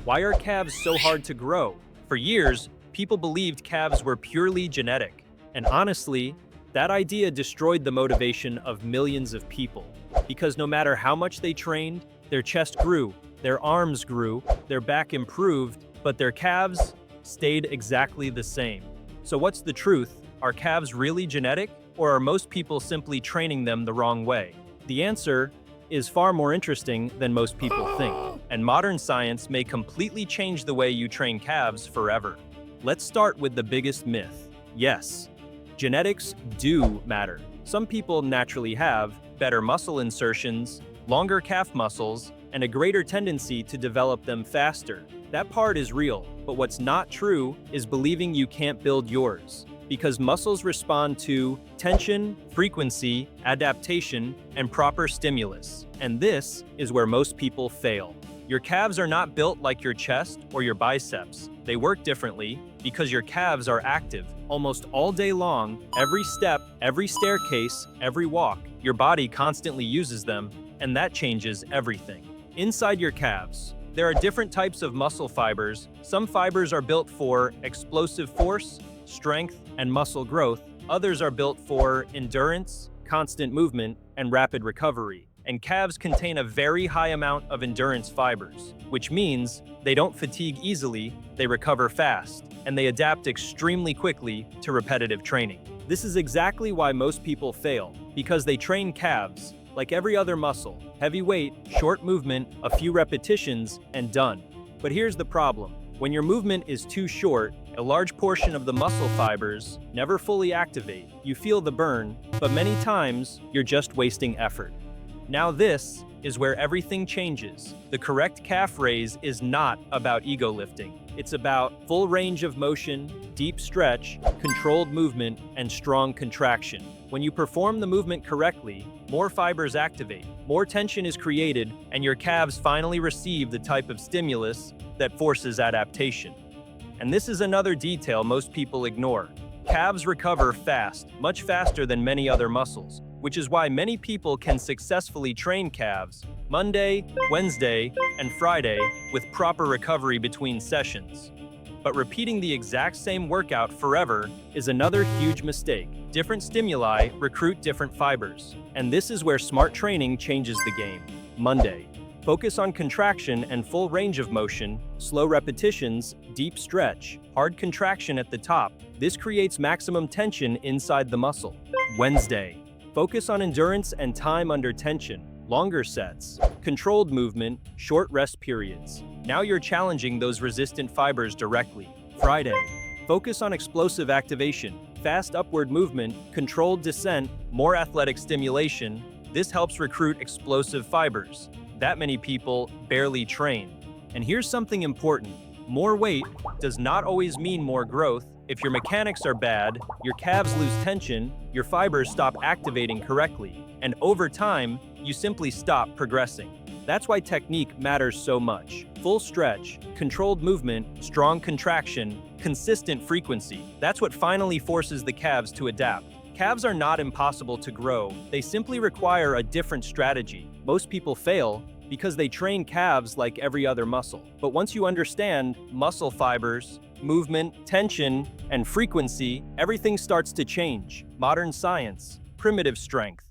Why are calves so hard to grow? For years, people believed calves were purely genetic. And honestly, that idea destroyed the motivation of millions of people. Because no matter how much they trained, their chest grew, their arms grew, their back improved, but their calves stayed exactly the same. So what's the truth? Are calves really genetic, or are most people simply training them the wrong way? The answer is far more interesting than most people think, and modern science may completely change the way you train calves forever. Let's start with the biggest myth. Yes, genetics do matter. Some people naturally have better muscle insertions, longer calf muscles, and a greater tendency to develop them faster. That part is real, but what's not true is believing you can't build yours. Because muscles respond to tension, frequency, adaptation, and proper stimulus. And this is where most people fail. Your calves are not built like your chest or your biceps. They work differently because your calves are active almost all day long. Every step, every staircase, every walk, your body constantly uses them, and that changes everything. Inside your calves, there are different types of muscle fibers. Some fibers are built for explosive force, strength, and muscle growth. Others are built for endurance, constant movement, and rapid recovery. And calves contain a very high amount of endurance fibers, which means they don't fatigue easily, they recover fast, and they adapt extremely quickly to repetitive training. This is exactly why most people fail, because they train calves like every other muscle: heavy weight, short movement, a few repetitions, and done. But here's the problem. When your movement is too short, a large portion of the muscle fibers never fully activate. You feel the burn, but many times you're just wasting effort. Now this is where everything changes. The correct calf raise is not about ego lifting. It's about full range of motion, deep stretch, controlled movement, and strong contraction. When you perform the movement correctly, more fibers activate, more tension is created, and your calves finally receive the type of stimulus that forces adaptation. And this is another detail most people ignore. Calves recover fast, much faster than many other muscles, which is why many people can successfully train calves Monday, Wednesday, and Friday with proper recovery between sessions. But repeating the exact same workout forever is another huge mistake. Different stimuli recruit different fibers, and this is where smart training changes the game. Monday, focus on contraction and full range of motion, slow repetitions, deep stretch, hard contraction at the top. This creates maximum tension inside the muscle. Wednesday, focus on endurance and time under tension, longer sets, controlled movement, short rest periods. Now you're challenging those resistant fibers directly. Friday, focus on explosive activation, fast upward movement, controlled descent, more athletic stimulation. This helps recruit explosive fibers that many people barely train. And here's something important. More weight does not always mean more growth. If your mechanics are bad, your calves lose tension, your fibers stop activating correctly, and over time, you simply stop progressing. That's why technique matters so much. Full stretch, controlled movement, strong contraction, consistent frequency. That's what finally forces the calves to adapt. Calves are not impossible to grow. They simply require a different strategy. Most people fail because they train calves like every other muscle. But once you understand muscle fibers, movement, tension, and frequency, everything starts to change. Modern science, primitive strength,